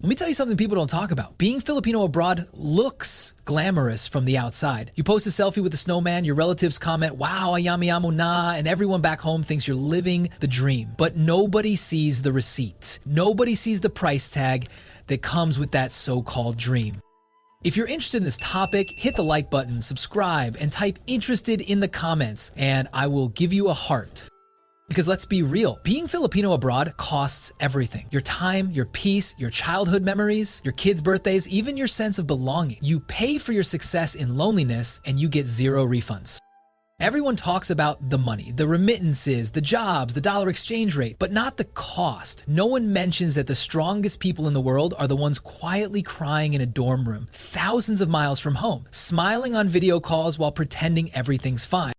Let me tell you something people don't talk about. Being Filipino abroad looks glamorous from the outside. You post a selfie with a snowman, your relatives comment, wow, ayami-amo na, and everyone back home thinks you're living the dream. But nobody sees the receipt. Nobody sees the price tag that comes with that so-called dream. If you're interested in this topic, hit the like button, subscribe, and type interested in the comments, and I will give you a heart. Because let's be real, being Filipino abroad costs everything. Your time, your peace, your childhood memories, your kids' birthdays, even your sense of belonging. You pay for your success in loneliness and you get zero refunds. Everyone talks about the money, the remittances, the jobs, the dollar exchange rate, but not the cost. No one mentions that the strongest people in the world are the ones quietly crying in a dorm room, thousands of miles from home, smiling on video calls while pretending everything's fine.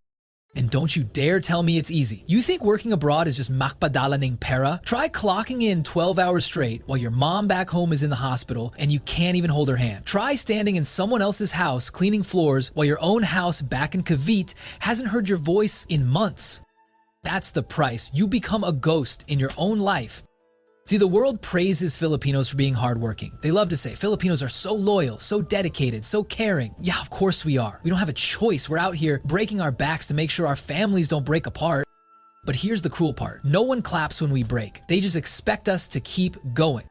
And don't you dare tell me it's easy. You think working abroad is just makpadala ng pera? Try clocking in 12 hours straight while your mom back home is in the hospital and you can't even hold her hand. Try standing in someone else's house cleaning floors while your own house back in Cavite hasn't heard your voice in months. That's the price. You become a ghost in your own life. See, the world praises Filipinos for being hardworking. They love to say Filipinos are so loyal, so dedicated, so caring. Yeah, of course we are. We don't have a choice. We're out here breaking our backs to make sure our families don't break apart. But here's the cruel part. No one claps when we break. They just expect us to keep going.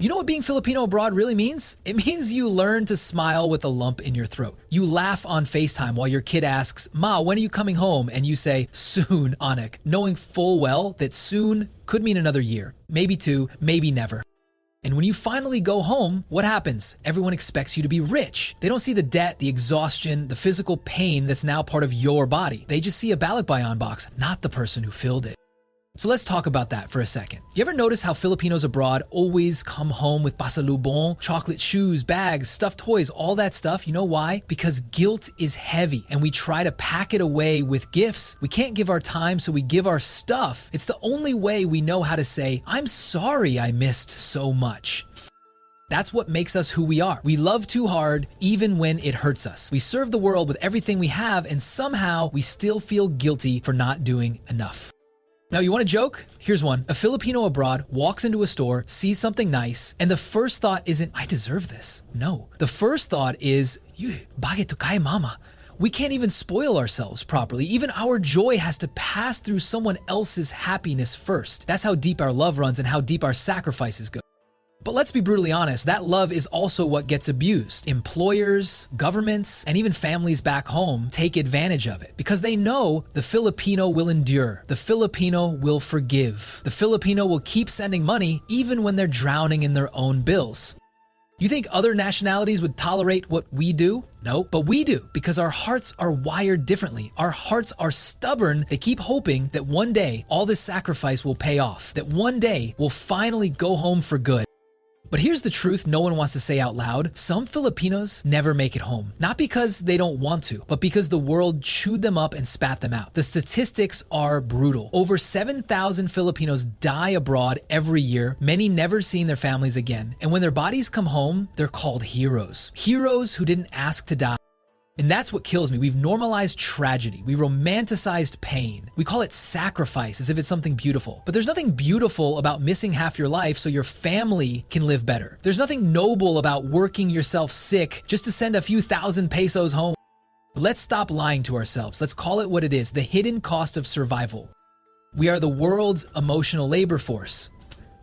You know what being Filipino abroad really means? It means you learn to smile with a lump in your throat. You laugh on FaceTime while your kid asks, "Ma, when are you coming home?" And you say, "Soon, Anak," knowing full well that soon could mean another year, maybe two, maybe never. And when you finally go home, what happens? Everyone expects you to be rich. They don't see the debt, the exhaustion, the physical pain that's now part of your body. They just see a balikbayan box, not the person who filled it. So let's talk about that for a second. You ever notice how Filipinos abroad always come home with pasalubong, chocolate shoes, bags, stuffed toys, all that stuff? You know why? Because guilt is heavy and we try to pack it away with gifts. We can't give our time, so we give our stuff. It's the only way we know how to say, "I'm sorry I missed so much." That's what makes us who we are. We love too hard, even when it hurts us. We serve the world with everything we have, and somehow we still feel guilty for not doing enough. Now, you want a joke? Here's one. A Filipino abroad walks into a store, sees something nice, and the first thought isn't, "I deserve this." No. The first thought is, "Bakit to kay mama?" We can't even spoil ourselves properly. Even our joy has to pass through someone else's happiness first. That's how deep our love runs and how deep our sacrifices go. But let's be brutally honest, that love is also what gets abused. Employers, governments, and even families back home take advantage of it because they know the Filipino will endure. The Filipino will forgive. The Filipino will keep sending money even when they're drowning in their own bills. You think other nationalities would tolerate what we do? No, but we do because our hearts are wired differently. Our hearts are stubborn. They keep hoping that one day all this sacrifice will pay off, that one day we'll finally go home for good. But here's the truth no one wants to say out loud. Some Filipinos never make it home. Not because they don't want to, but because the world chewed them up and spat them out. The statistics are brutal. Over 7,000 Filipinos die abroad every year, many never seeing their families again. And when their bodies come home, they're called heroes. Heroes who didn't ask to die. And that's what kills me. We've normalized tragedy. We romanticized pain. We call it sacrifice as if it's something beautiful. But there's nothing beautiful about missing half your life so your family can live better. There's nothing noble about working yourself sick just to send a few thousand pesos home. Let's stop lying to ourselves. Let's call it what it is, the hidden cost of survival. We are the world's emotional labor force.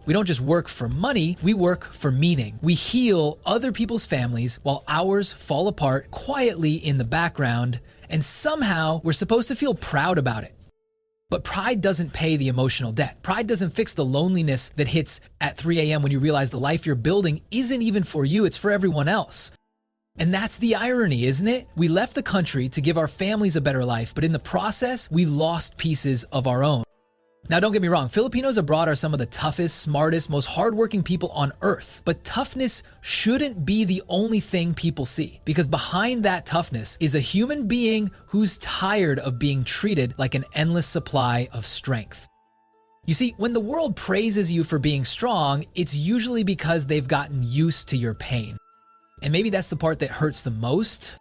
We don't just work for money, we work for meaning. We heal other people's families while ours fall apart quietly in the background, and somehow we're supposed to feel proud about it. But pride doesn't pay the emotional debt. Pride doesn't fix the loneliness that hits at 3 a.m. when you realize the life you're building isn't even for you, it's for everyone else. And that's the irony, isn't it? We left the country to give our families a better life, but in the process, we lost pieces of our own. Now, don't get me wrong, Filipinos abroad are some of the toughest, smartest, most hardworking people on earth. But toughness shouldn't be the only thing people see, because behind that toughness is a human being who's tired of being treated like an endless supply of strength. You see, when the world praises you for being strong, it's usually because they've gotten used to your pain. And maybe that's the part that hurts the most.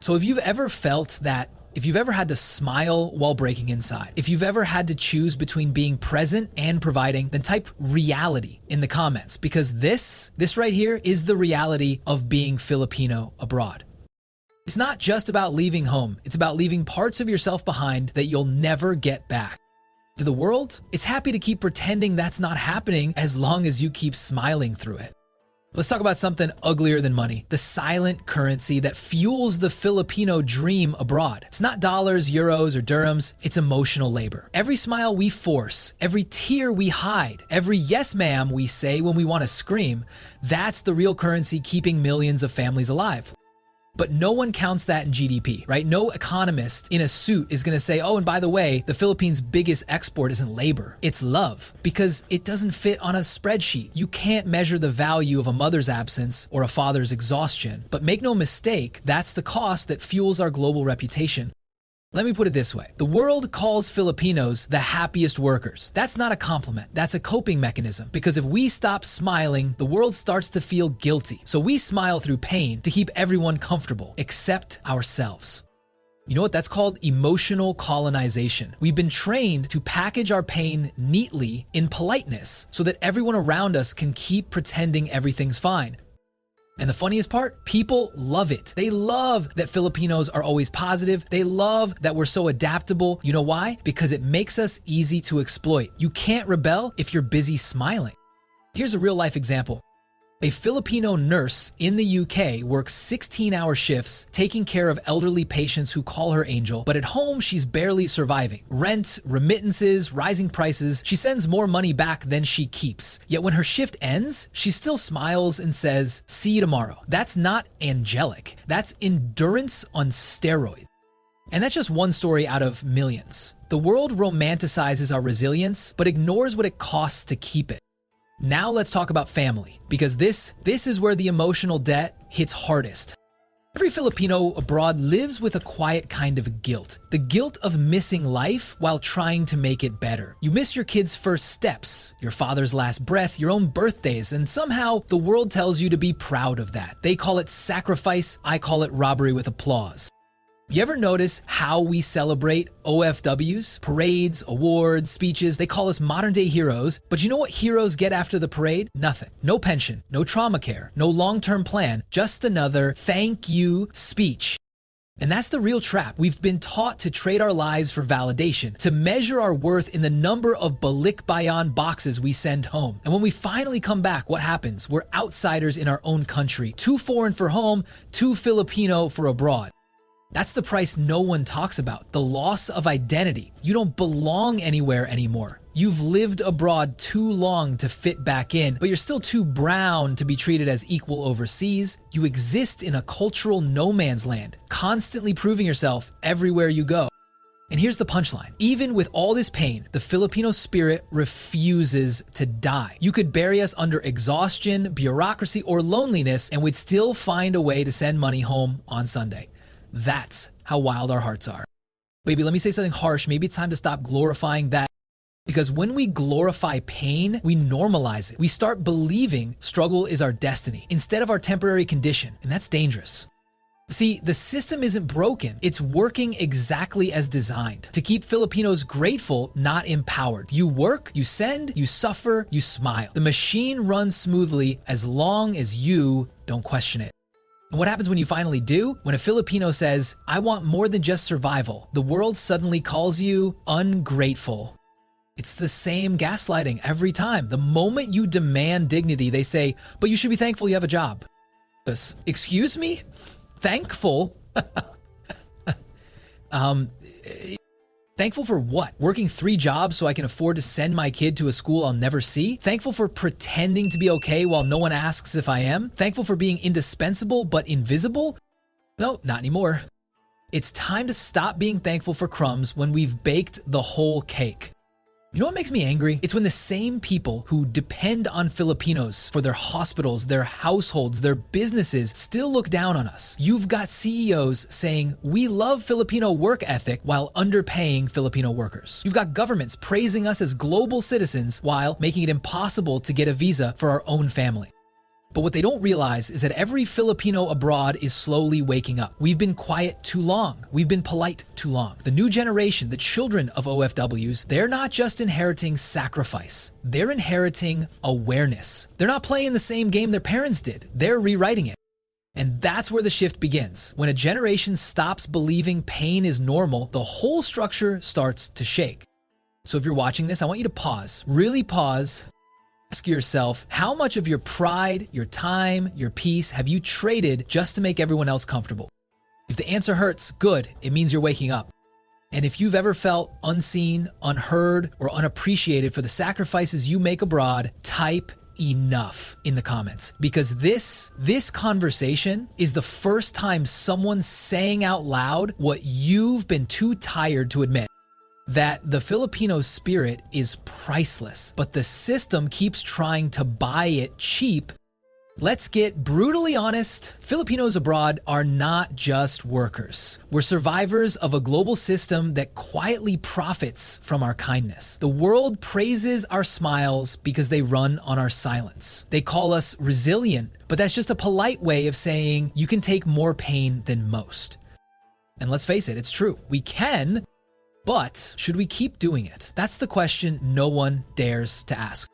So if you've ever felt that If you've ever had to smile while breaking inside, if you've ever had to choose between being present and providing, then type reality in the comments, because this right here is the reality of being Filipino abroad. It's not just about leaving home. It's about leaving parts of yourself behind that you'll never get back. To the world, it's happy to keep pretending that's not happening as long as you keep smiling through it. Let's talk about something uglier than money, the silent currency that fuels the Filipino dream abroad. It's not dollars, euros, or dirhams, it's emotional labor. Every smile we force, every tear we hide, every yes ma'am we say when we want to scream, that's the real currency keeping millions of families alive. But no one counts that in GDP, right? No economist in a suit is going to say, oh, and by the way, the Philippines' biggest export isn't labor, it's love, because it doesn't fit on a spreadsheet. You can't measure the value of a mother's absence or a father's exhaustion. But make no mistake, that's the cost that fuels our global reputation. Let me put it this way. The world calls Filipinos the happiest workers. That's not a compliment. That's a coping mechanism. Because if we stop smiling, the world starts to feel guilty. So we smile through pain to keep everyone comfortable, except ourselves. You know what? That's called emotional colonization. We've been trained to package our pain neatly in politeness so that everyone around us can keep pretending everything's fine. And the funniest part, people love it. They love that Filipinos are always positive. They love that we're so adaptable. You know why? Because it makes us easy to exploit. You can't rebel if you're busy smiling. Here's a real life example. A Filipino nurse in the UK works 16-hour shifts taking care of elderly patients who call her angel, but at home she's barely surviving. Rent, remittances, rising prices, she sends more money back than she keeps. Yet when her shift ends, she still smiles and says, "See you tomorrow." That's not angelic. That's endurance on steroids. And that's just one story out of millions. The world romanticizes our resilience, but ignores what it costs to keep it. Now let's talk about family, because this is where the emotional debt hits hardest. Every Filipino abroad lives with a quiet kind of guilt, the guilt of missing life while trying to make it better. You miss your kids' first steps, your father's last breath, your own birthdays, and somehow the world tells you to be proud of that. They call it sacrifice, I call it robbery with applause. You ever notice how we celebrate OFWs? Parades, awards, speeches, they call us modern day heroes, but you know what heroes get after the parade? Nothing. No pension, no trauma care, no long-term plan, just another thank you speech. And that's the real trap. We've been taught to trade our lives for validation, to measure our worth in the number of balikbayan boxes we send home. And when we finally come back, what happens? We're outsiders in our own country, too foreign for home, too Filipino for abroad. That's the price no one talks about, the loss of identity. You don't belong anywhere anymore. You've lived abroad too long to fit back in, but you're still too brown to be treated as equal overseas. You exist in a cultural no man's land, constantly proving yourself everywhere you go. And here's the punchline. Even with all this pain, the Filipino spirit refuses to die. You could bury us under exhaustion, bureaucracy, or loneliness, and we'd still find a way to send money home on Sunday. That's how wild our hearts are. Baby, let me say something harsh. Maybe it's time to stop glorifying that. Because when we glorify pain, we normalize it. We start believing struggle is our destiny instead of our temporary condition, and that's dangerous. See, the system isn't broken. It's working exactly as designed to keep Filipinos grateful, not empowered. You work, you send, you suffer, you smile. The machine runs smoothly as long as you don't question it. And what happens when you finally do? When a Filipino says, I want more than just survival, the world suddenly calls you ungrateful. It's the same gaslighting every time. The moment you demand dignity, they say, but you should be thankful you have a job. Excuse me? Thankful? Thankful for what? Working 3 jobs so I can afford to send my kid to a school I'll never see? Thankful for pretending to be okay while no one asks if I am? Thankful for being indispensable but invisible? No, not anymore. It's time to stop being thankful for crumbs when we've baked the whole cake. You know what makes me angry? It's when the same people who depend on Filipinos for their hospitals, their households, their businesses still look down on us. You've got CEOs saying, we love Filipino work ethic while underpaying Filipino workers. You've got governments praising us as global citizens while making it impossible to get a visa for our own family. But what they don't realize is that every Filipino abroad is slowly waking up. We've been quiet too long. We've been polite too long. The new generation, the children of OFWs, they're not just inheriting sacrifice. They're inheriting awareness. They're not playing the same game their parents did. They're rewriting it. And that's where the shift begins. When a generation stops believing pain is normal, the whole structure starts to shake. So if you're watching this, I want you to pause, really pause. Ask yourself, how much of your pride, your time, your peace have you traded just to make everyone else comfortable? If the answer hurts, good, it means you're waking up. And if you've ever felt unseen, unheard, or unappreciated for the sacrifices you make abroad, type enough in the comments. Because this conversation is the first time someone's saying out loud what you've been too tired to admit. That the Filipino spirit is priceless, but the system keeps trying to buy it cheap. Let's get brutally honest. Filipinos abroad are not just workers. We're survivors of a global system that quietly profits from our kindness. The world praises our smiles because they run on our silence. They call us resilient, but that's just a polite way of saying you can take more pain than most. And let's face it, it's true. We can. But should we keep doing it? That's the question no one dares to ask.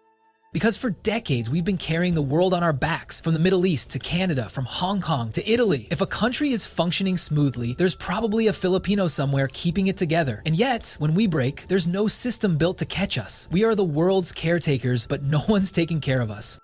Because for decades, we've been carrying the world on our backs, from the Middle East to Canada, from Hong Kong to Italy. If a country is functioning smoothly, there's probably a Filipino somewhere keeping it together. And yet, when we break, there's no system built to catch us. We are the world's caretakers, but no one's taking care of us.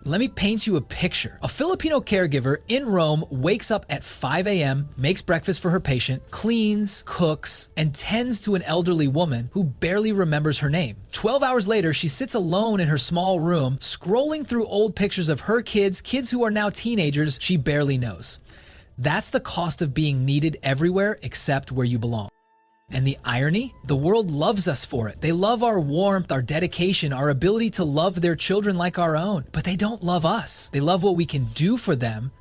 Let me paint you a picture. A Filipino caregiver in Rome wakes up at 5 a.m., makes breakfast for her patient, cleans, cooks, and tends to an elderly woman who barely remembers her name. 12 hours later, she sits alone in her small room, scrolling through old pictures of her kids who are now teenagers she barely knows. That's the cost of being needed everywhere except where you belong. And the irony? The world loves us for it. They love our warmth, our dedication, our ability to love their children like our own. But they don't love us. They love what we can do for them.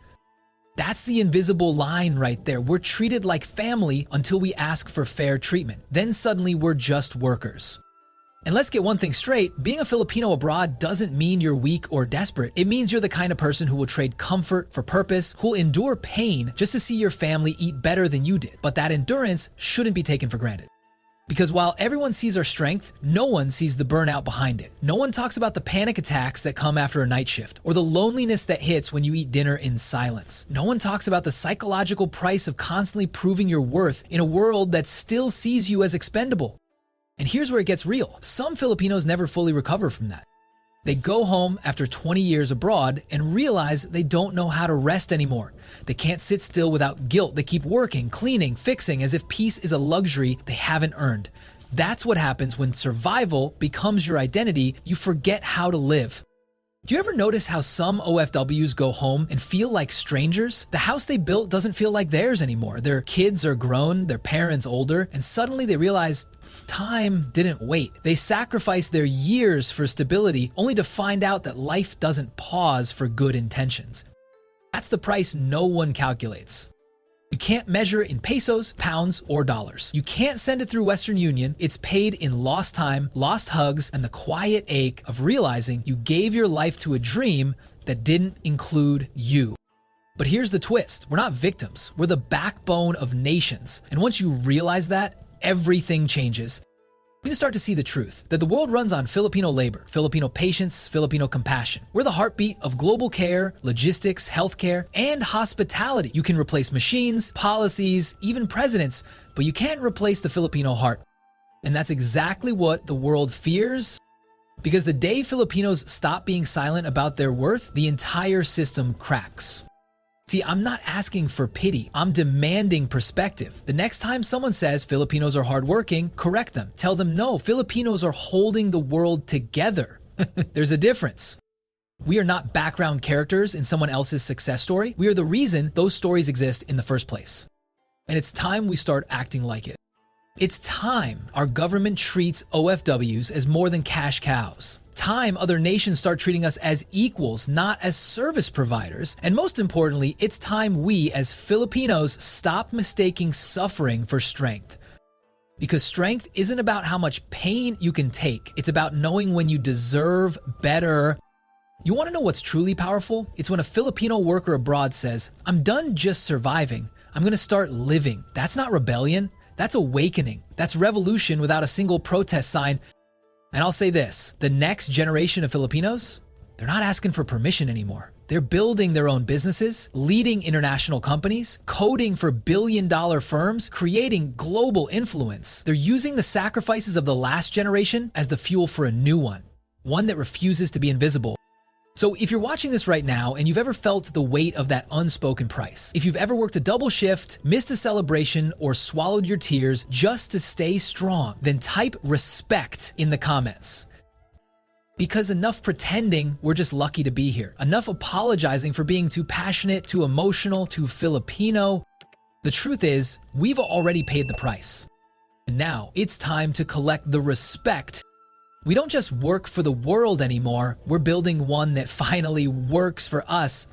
That's the invisible line right there. We're treated like family until we ask for fair treatment. Then suddenly we're just workers. And let's get one thing straight, being a Filipino abroad doesn't mean you're weak or desperate. It means you're the kind of person who will trade comfort for purpose, who'll endure pain just to see your family eat better than you did. But that endurance shouldn't be taken for granted. Because while everyone sees our strength, no one sees the burnout behind it. No one talks about the panic attacks that come after a night shift, or the loneliness that hits when you eat dinner in silence. No one talks about the psychological price of constantly proving your worth in a world that still sees you as expendable. And here's where it gets real. Some Filipinos never fully recover from that. They go home after 20 years abroad and realize they don't know how to rest anymore. They can't sit still without guilt. They keep working, cleaning, fixing, as if peace is a luxury they haven't earned. That's what happens when survival becomes your identity. You forget how to live. Do you ever notice how some OFWs go home and feel like strangers? The house they built doesn't feel like theirs anymore. Their kids are grown, their parents older, and suddenly they realize time didn't wait. They sacrificed their years for stability only to find out that life doesn't pause for good intentions. That's the price no one calculates. You can't measure it in pesos, pounds, or dollars. You can't send it through Western Union. It's paid in lost time, lost hugs, and the quiet ache of realizing you gave your life to a dream that didn't include you. But here's the twist. We're not victims. We're the backbone of nations. And once you realize that, everything changes. You start to see the truth, that the world runs on Filipino labor, Filipino patience, Filipino compassion. We're the heartbeat of global care, logistics, healthcare, and hospitality. You can replace machines, policies, even presidents, but you can't replace the Filipino heart. And that's exactly what the world fears, because the day Filipinos stop being silent about their worth, the entire system cracks. See, I'm not asking for pity. I'm demanding perspective. The next time someone says Filipinos are hardworking, correct them. Tell them, no, Filipinos are holding the world together. There's a difference. We are not background characters in someone else's success story. We are the reason those stories exist in the first place. And it's time we start acting like it. It's time our government treats OFWs as more than cash cows. Time other nations start treating us as equals, not as service providers. And most importantly, it's time we as Filipinos stop mistaking suffering for strength. Because strength isn't about how much pain you can take. It's about knowing when you deserve better. You want to know what's truly powerful? It's when a Filipino worker abroad says, I'm done just surviving. I'm going to start living. That's not rebellion. That's awakening. That's revolution without a single protest sign. And I'll say this, the next generation of Filipinos, they're not asking for permission anymore. They're building their own businesses, leading international companies, coding for billion-dollar firms, creating global influence. They're using the sacrifices of the last generation as the fuel for a new one that refuses to be invisible. So if you're watching this right now and you've ever felt the weight of that unspoken price, if you've ever worked a double shift, missed a celebration, or swallowed your tears just to stay strong, then type respect in the comments. Because enough pretending we're just lucky to be here. Enough apologizing for being too passionate, too emotional, too Filipino. The truth is, we've already paid the price. And now it's time to collect the respect. We don't just work for the world anymore, we're building one that finally works for us.